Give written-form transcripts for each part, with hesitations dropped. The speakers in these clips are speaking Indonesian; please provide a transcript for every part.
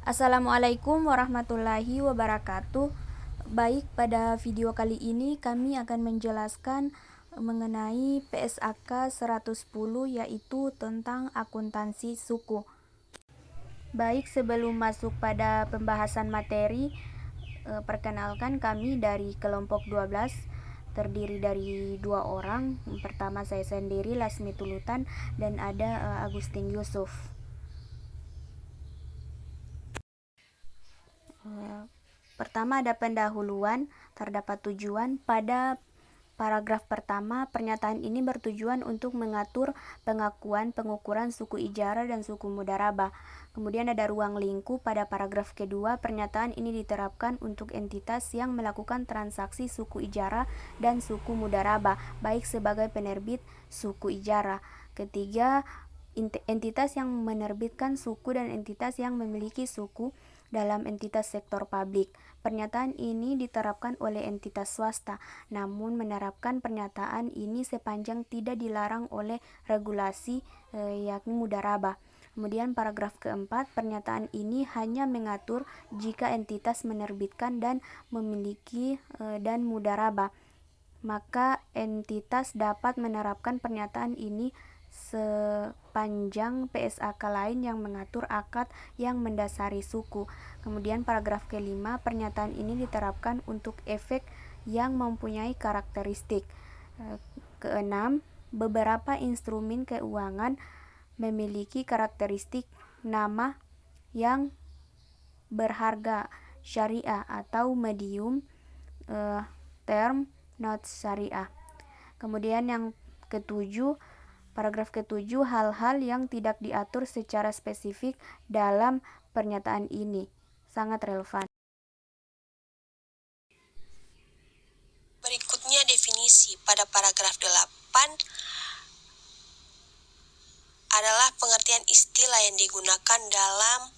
Assalamualaikum warahmatullahi wabarakatuh. Baik, pada video kali ini kami akan menjelaskan mengenai PSAK 110, yaitu tentang akuntansi suku. Baik, sebelum masuk pada pembahasan materi, perkenalkan kami dari kelompok 12, terdiri dari 2 orang. Pertama saya sendiri, Lasmi Tulutan, dan ada Agustin Yusuf. Pertama ada pendahuluan. Terdapat tujuan. Pada paragraf pertama, pernyataan ini bertujuan untuk mengatur pengakuan pengukuran suku ijarah dan suku mudharabah. Kemudian ada ruang lingkup. Pada paragraf kedua, pernyataan ini diterapkan untuk entitas yang melakukan transaksi suku ijarah dan suku mudharabah, baik sebagai penerbit suku ijarah. Ketiga, entitas yang menerbitkan suku dan entitas yang memiliki suku dalam entitas sektor publik. Pernyataan ini diterapkan oleh entitas swasta, namun menerapkan pernyataan ini sepanjang tidak dilarang oleh regulasi yakni mudharabah. Kemudian paragraf keempat, pernyataan ini hanya mengatur jika entitas menerbitkan dan memiliki dan mudharabah, maka entitas dapat menerapkan pernyataan ini sepanjang PSAK lain yang mengatur akad yang mendasari suku. Kemudian paragraf kelima, pernyataan ini diterapkan untuk efek yang mempunyai karakteristik. Keenam, beberapa instrumen keuangan memiliki karakteristik nama yang berharga syariah atau medium term not syariah. Kemudian yang ketujuh, paragraf ketujuh, hal-hal yang tidak diatur secara spesifik dalam pernyataan ini sangat relevan. Berikutnya definisi pada paragraf 8 adalah pengertian istilah yang digunakan dalam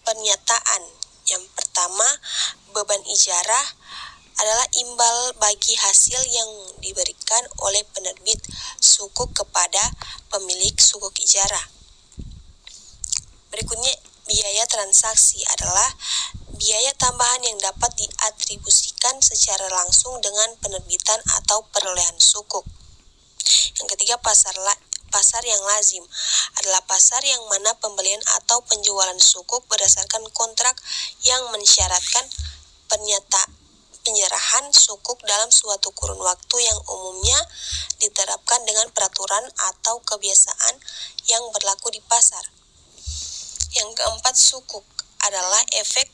pernyataan. Yang pertama, beban ijarah adalah imbal bagi hasil yang diberikan oleh penerbit sukuk kepada pemilik sukuk ijarah. Berikutnya, biaya transaksi adalah biaya tambahan yang dapat diatribusikan secara langsung dengan penerbitan atau perolehan sukuk. Yang ketiga, pasar yang lazim adalah pasar yang mana pembelian atau penjualan sukuk berdasarkan kontrak yang mensyaratkan penyerahan sukuk dalam suatu kurun waktu yang umumnya diterapkan dengan peraturan atau kebiasaan yang berlaku di pasar. Yang keempat, sukuk adalah efek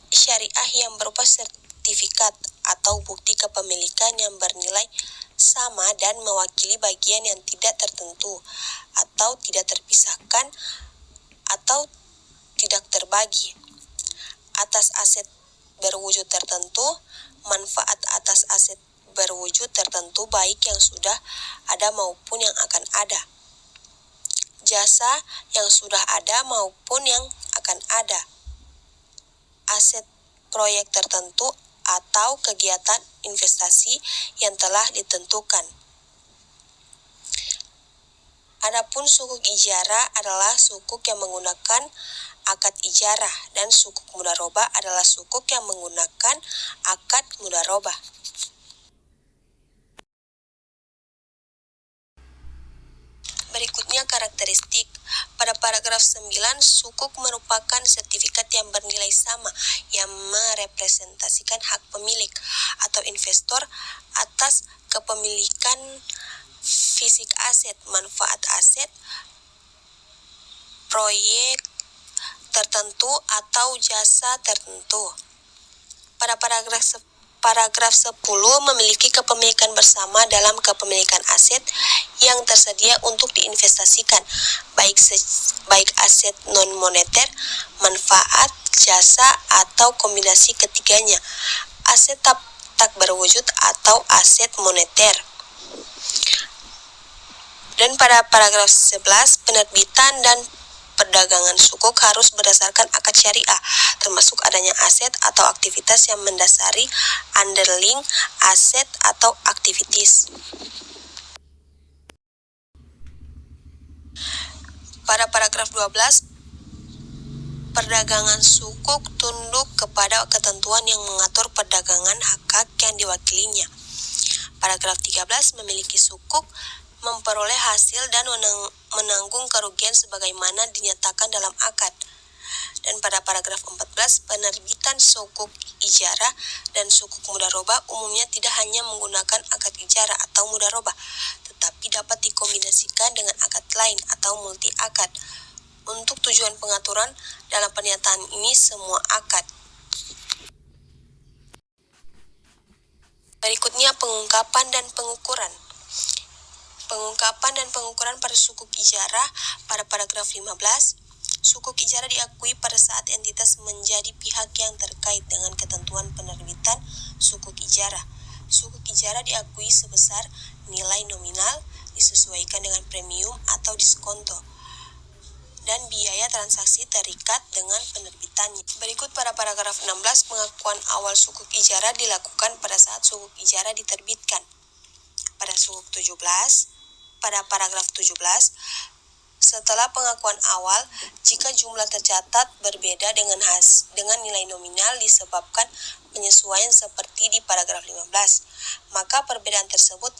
syariah yang berupa sertifikat atau bukti kepemilikan yang bernilai sama dan mewakili bagian yang tidak tertentu atau tidak terpisahkan atau tidak terbagi atas aset berwujud tertentu, manfaat atas aset berwujud tertentu baik yang sudah ada maupun yang akan ada, jasa yang sudah ada maupun yang akan ada, aset proyek tertentu atau kegiatan investasi yang telah ditentukan. Adapun sukuk ijarah adalah sukuk yang menggunakan akad ijarah dan sukuk mudharabah adalah sukuk yang menggunakan akad mudharabah. Berikutnya karakteristik. Pada paragraf 9, sukuk merupakan sertifikat yang bernilai sama yang merepresentasikan hak pemilik atau investor atas kepemilikan fisik aset, manfaat aset, proyek tertentu atau jasa tertentu. Pada paragraf 10 memiliki kepemilikan bersama dalam kepemilikan aset yang tersedia untuk diinvestasikan, baik aset non-moneter, manfaat, jasa, atau kombinasi ketiganya, aset tak berwujud atau aset moneter. Dan pada paragraf 11, penerbitan dan perdagangan sukuk harus berdasarkan akad syariah, termasuk adanya aset atau aktivitas yang mendasari underlying aset atau aktivitas. Pada paragraf 12, perdagangan sukuk tunduk kepada ketentuan yang mengatur perdagangan hak-hak yang diwakilinya. Paragraf 13 memiliki sukuk memperoleh hasil dan menanggung kerugian sebagaimana dinyatakan dalam akad. Dan pada paragraf 14, penerbitan sukuk ijarah dan sukuk mudharabah umumnya tidak hanya menggunakan akad ijarah atau mudharabah, tetapi dapat dikombinasikan dengan akad lain atau multi akad. Untuk tujuan pengaturan dalam pernyataan ini semua akad. Berikutnya pengungkapan dan pengukuran. Pengungkapan dan pengukuran pada sukuk ijarah pada paragraf 15. Sukuk ijarah diakui pada saat entitas menjadi pihak yang terkait dengan ketentuan penerbitan sukuk ijarah. Sukuk ijarah diakui sebesar nilai nominal disesuaikan dengan premium atau diskonto dan biaya transaksi terikat dengan penerbitannya. Berikut pada paragraf 16, pengakuan awal sukuk ijarah dilakukan pada saat sukuk ijarah diterbitkan. Pada sukuk 17, pada paragraf 17, setelah pengakuan awal, jika jumlah tercatat berbeda dengan nilai nominal disebabkan penyesuaian seperti di paragraf 15, maka perbedaan tersebut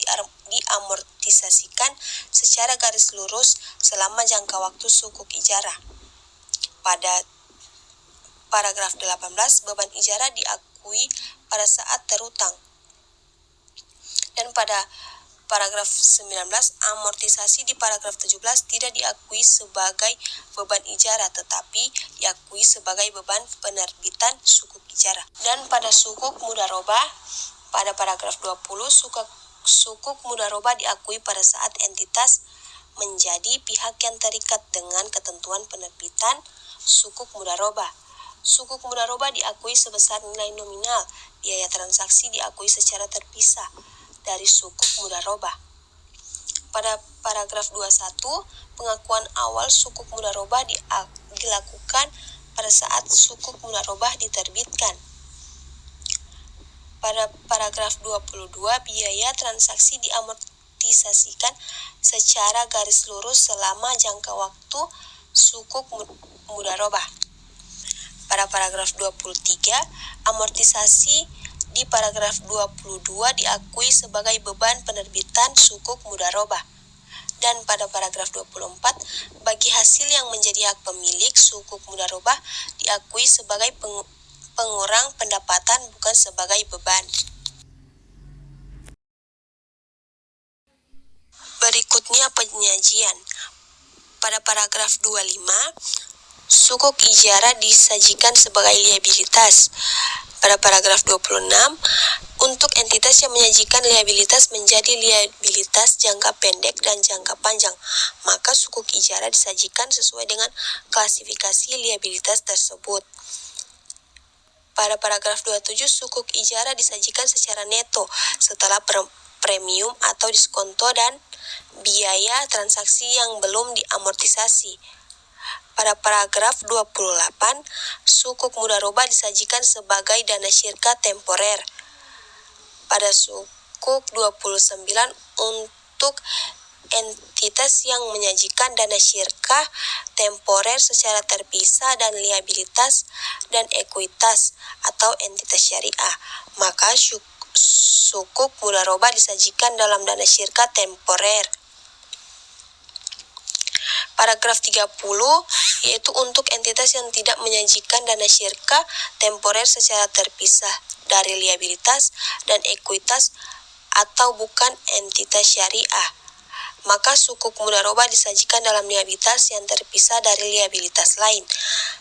diamortisasikan secara garis lurus selama jangka waktu sukuk ijarah. Pada paragraf 18, beban ijarah diakui pada saat terutang. Dan pada paragraf 19, amortisasi di paragraf 17 tidak diakui sebagai beban ijarah tetapi diakui sebagai beban penerbitan sukuk ijarah. Dan pada sukuk mudharabah, pada paragraf 20, sukuk mudharabah diakui pada saat entitas menjadi pihak yang terikat dengan ketentuan penerbitan sukuk mudharabah. Sukuk mudharabah diakui sebesar nilai nominal, biaya transaksi diakui secara terpisah dari sukuk mudharabah. Pada paragraf 21, pengakuan awal sukuk mudharabah dilakukan pada saat sukuk mudharabah diterbitkan. Pada paragraf 22, biaya transaksi diamortisasikan secara garis lurus selama jangka waktu sukuk mudharabah. Pada paragraf 23, amortisasi di paragraf 22 diakui sebagai beban penerbitan sukuk mudharabah. Dan pada paragraf 24, bagi hasil yang menjadi hak pemilik sukuk mudharabah diakui sebagai pengurang pendapatan bukan sebagai beban. Berikutnya penyajian. Pada paragraf 25, sukuk ijarah disajikan sebagai liabilitas. Pada paragraf 26, untuk entitas yang menyajikan liabilitas menjadi liabilitas jangka pendek dan jangka panjang, maka sukuk ijarah disajikan sesuai dengan klasifikasi liabilitas tersebut. Pada paragraf 27, sukuk ijarah disajikan secara neto setelah premium atau diskonto dan biaya transaksi yang belum diamortisasi. Pada paragraf 28, sukuk mudharabah disajikan sebagai dana syirka temporer. Pada sukuk 29, untuk entitas yang menyajikan dana syirka temporer secara terpisah dan liabilitas dan ekuitas atau entitas syariah, maka sukuk mudharabah disajikan dalam dana syirka temporer. Paragraf 30, yaitu untuk entitas yang tidak menyajikan dana syirka temporer secara terpisah dari liabilitas dan ekuitas atau bukan entitas syariah, maka sukuk mudharabah disajikan dalam liabilitas yang terpisah dari liabilitas lain.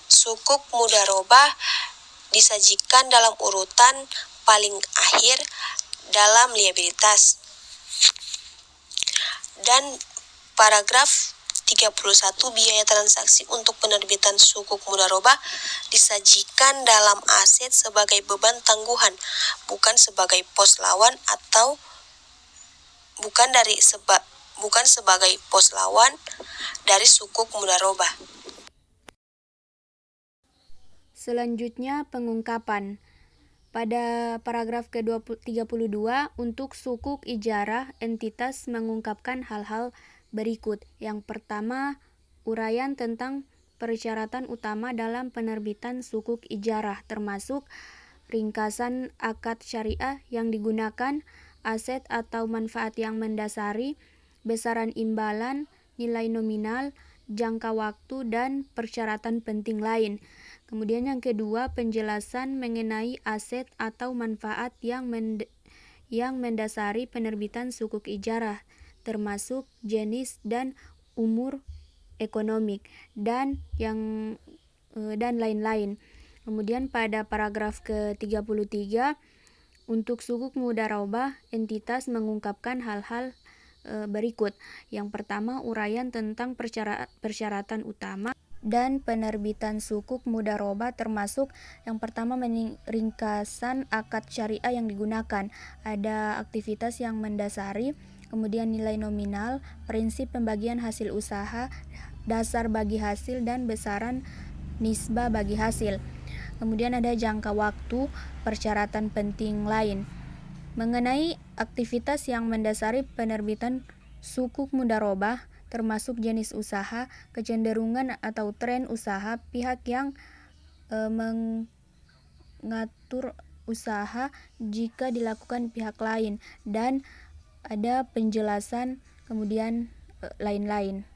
Sukuk mudharabah disajikan dalam urutan paling akhir dalam liabilitas. Dan paragraf 31, biaya transaksi untuk penerbitan sukuk mudharabah disajikan dalam aset sebagai beban tangguhan, bukan sebagai pos lawan atau bukan sebagai pos lawan dari sukuk mudharabah. Selanjutnya pengungkapan. Pada paragraf ke-32, untuk sukuk ijarah, entitas mengungkapkan hal-hal berikut. Yang pertama, uraian tentang persyaratan utama dalam penerbitan sukuk ijarah, termasuk ringkasan akad syariah yang digunakan, aset atau manfaat yang mendasari, besaran imbalan, nilai nominal, jangka waktu, dan persyaratan penting lain. Kemudian yang kedua, penjelasan mengenai aset atau manfaat yang mendasari penerbitan sukuk ijarah, termasuk jenis dan umur ekonomik dan lain-lain. Kemudian pada paragraf ke-33, untuk sukuk mudharabah, entitas mengungkapkan hal-hal berikut. Yang pertama, uraian tentang persyaratan utama dan penerbitan sukuk mudharabah, termasuk yang pertama ringkasan akad syariah yang digunakan, ada aktivitas yang mendasari, kemudian nilai nominal, prinsip pembagian hasil usaha, dasar bagi hasil, dan besaran nisbah bagi hasil. Kemudian ada jangka waktu, persyaratan penting lain. Mengenai aktivitas yang mendasari penerbitan sukuk mudharabah, termasuk jenis usaha, kecenderungan atau tren usaha, pihak yang mengatur usaha jika dilakukan pihak lain, dan ada penjelasan kemudian lain-lain.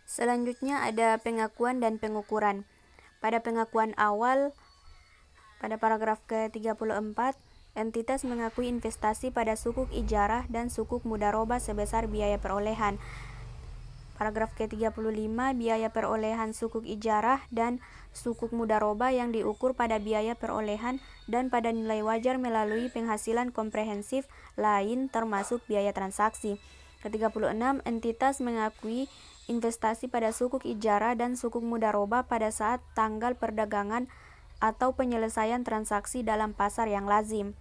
Selanjutnya ada pengakuan dan pengukuran. Pada pengakuan awal, pada paragraf ke-34, entitas mengakui investasi pada sukuk ijarah dan sukuk mudharabah sebesar biaya perolehan. Paragraf ke-35, biaya perolehan sukuk ijarah dan sukuk mudharabah yang diukur pada biaya perolehan dan pada nilai wajar melalui penghasilan komprehensif lain termasuk biaya transaksi. Ke-36, entitas mengakui investasi pada sukuk ijarah dan sukuk mudharabah pada saat tanggal perdagangan atau penyelesaian transaksi dalam pasar yang lazim.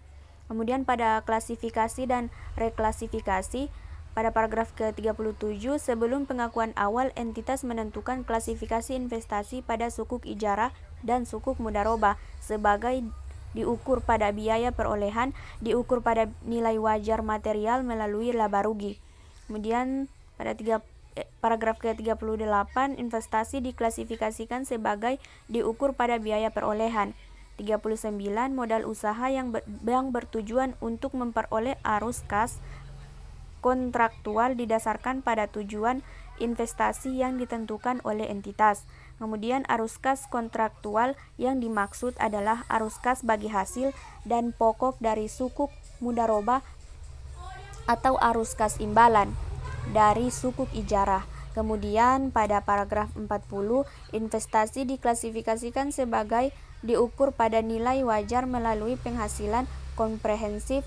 Kemudian pada klasifikasi dan reklasifikasi, pada paragraf ke-37, sebelum pengakuan awal, entitas menentukan klasifikasi investasi pada sukuk ijarah dan sukuk mudharabah sebagai diukur pada biaya perolehan, diukur pada nilai wajar material melalui laba rugi. Kemudian pada paragraf ke-38, investasi diklasifikasikan sebagai diukur pada biaya perolehan. 39, modal usaha yang bertujuan untuk memperoleh arus kas kontraktual didasarkan pada tujuan investasi yang ditentukan oleh entitas. Kemudian arus kas kontraktual yang dimaksud adalah arus kas bagi hasil dan pokok dari sukuk mudharabah atau arus kas imbalan dari sukuk ijarah. Kemudian pada paragraf 40, investasi diklasifikasikan sebagai diukur pada nilai wajar melalui penghasilan komprehensif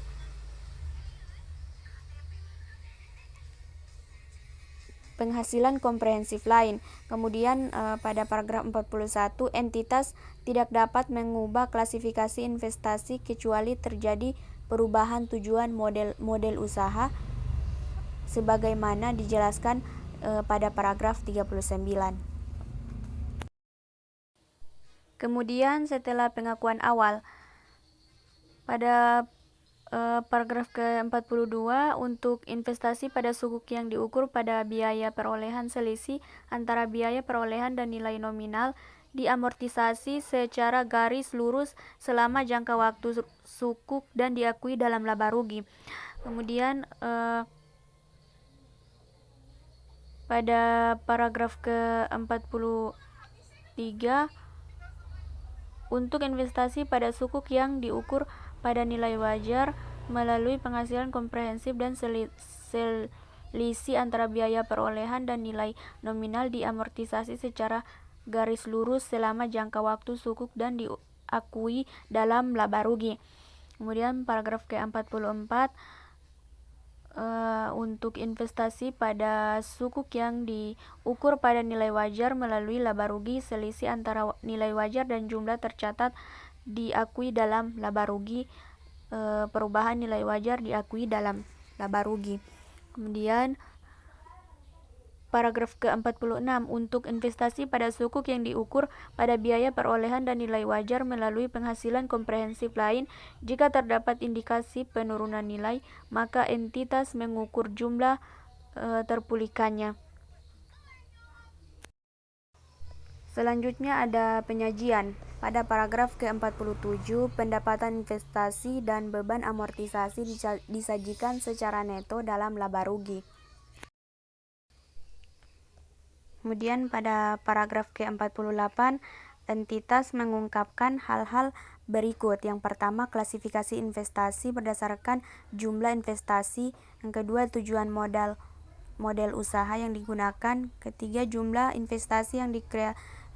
lain. Kemudian pada paragraf 41, entitas tidak dapat mengubah klasifikasi investasi kecuali terjadi perubahan tujuan model usaha sebagaimana dijelaskan pada paragraf 39. Kemudian setelah pengakuan awal, pada paragraf ke-42, untuk investasi pada sukuk yang diukur pada biaya perolehan, selisih antara biaya perolehan dan nilai nominal diamortisasi secara garis lurus selama jangka waktu sukuk dan diakui dalam laba rugi. Kemudian pada paragraf ke-43, untuk investasi pada sukuk yang diukur pada nilai wajar melalui penghasilan komprehensif dan selisih antara biaya perolehan dan nilai nominal diamortisasi secara garis lurus selama jangka waktu sukuk dan diakui dalam laba rugi. Kemudian paragraf ke-44, untuk investasi pada sukuk yang diukur pada nilai wajar melalui laba rugi, selisih antara nilai wajar dan jumlah tercatat diakui dalam laba rugi, perubahan nilai wajar diakui dalam laba rugi. Kemudian paragraf ke-46, untuk investasi pada sukuk yang diukur pada biaya perolehan dan nilai wajar melalui penghasilan komprehensif lain, jika terdapat indikasi penurunan nilai, maka entitas mengukur jumlah terpulihkannya. Selanjutnya ada penyajian. Pada paragraf ke-47, pendapatan investasi dan beban amortisasi disajikan secara neto dalam laba rugi. Kemudian pada paragraf ke-48, entitas mengungkapkan hal-hal berikut. Yang pertama, klasifikasi investasi berdasarkan jumlah investasi. Yang kedua, tujuan modal usaha yang digunakan. Ketiga, jumlah investasi yang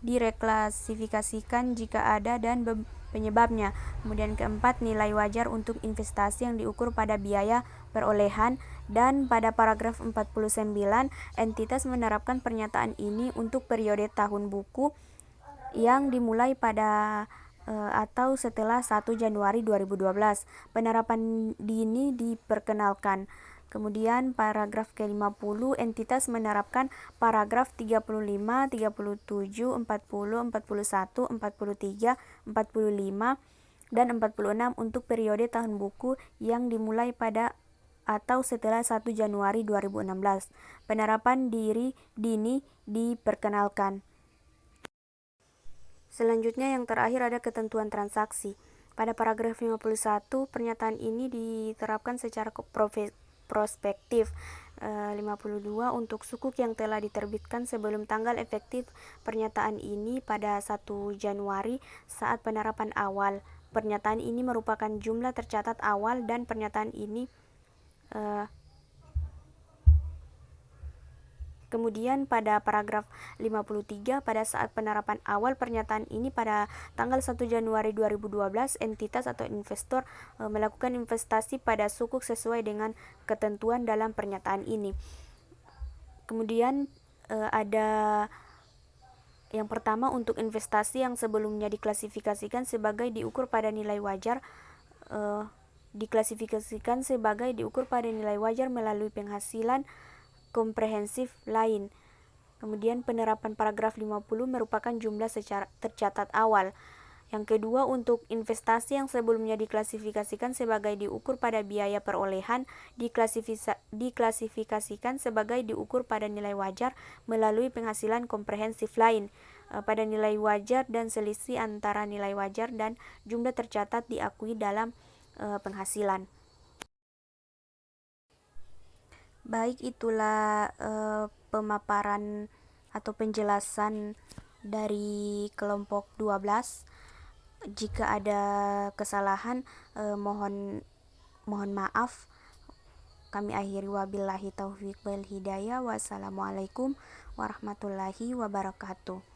direklasifikasikan jika ada dan penyebabnya. Kemudian keempat, nilai wajar untuk investasi yang diukur pada biaya perolehan. Dan pada paragraf 49, entitas menerapkan pernyataan ini untuk periode tahun buku yang dimulai pada atau setelah 1 Januari 2012. Penerapan ini diperkenalkan. Kemudian paragraf ke-50, entitas menerapkan paragraf 35, 37, 40, 41, 43, 45, dan 46 untuk periode tahun buku yang dimulai pada atau setelah 1 Januari 2016. Penerapan dini diperkenalkan. Selanjutnya yang terakhir ada ketentuan transaksi. Pada paragraf 51, pernyataan ini diterapkan secara prospektif. 52, untuk sukuk yang telah diterbitkan sebelum tanggal efektif pernyataan ini pada 1 Januari saat penerapan awal. Pernyataan ini merupakan jumlah tercatat awal dan pernyataan ini Kemudian pada paragraf 53, pada saat penerapan awal pernyataan ini pada tanggal 1 Januari 2012, entitas atau investor melakukan investasi pada sukuk sesuai dengan ketentuan dalam pernyataan ini. Kemudian ada yang pertama, untuk investasi yang sebelumnya diklasifikasikan sebagai diukur pada nilai wajar, diklasifikasikan sebagai diukur pada nilai wajar melalui penghasilan komprehensif lain. Kemudian penerapan paragraf 50 merupakan jumlah secara tercatat awal. Yang kedua, untuk investasi yang sebelumnya diklasifikasikan sebagai diukur pada biaya perolehan, diklasifikasikan sebagai diukur pada nilai wajar melalui penghasilan komprehensif lain. Pada nilai wajar dan selisih antara nilai wajar dan jumlah tercatat diakui dalam penghasilan. Baik, itulah pemaparan atau penjelasan dari kelompok 12. Jika ada kesalahan, mohon maaf. Kami akhiri, wabillahi taufiq wal hidayah. Wassalamualaikum warahmatullahi wabarakatuh.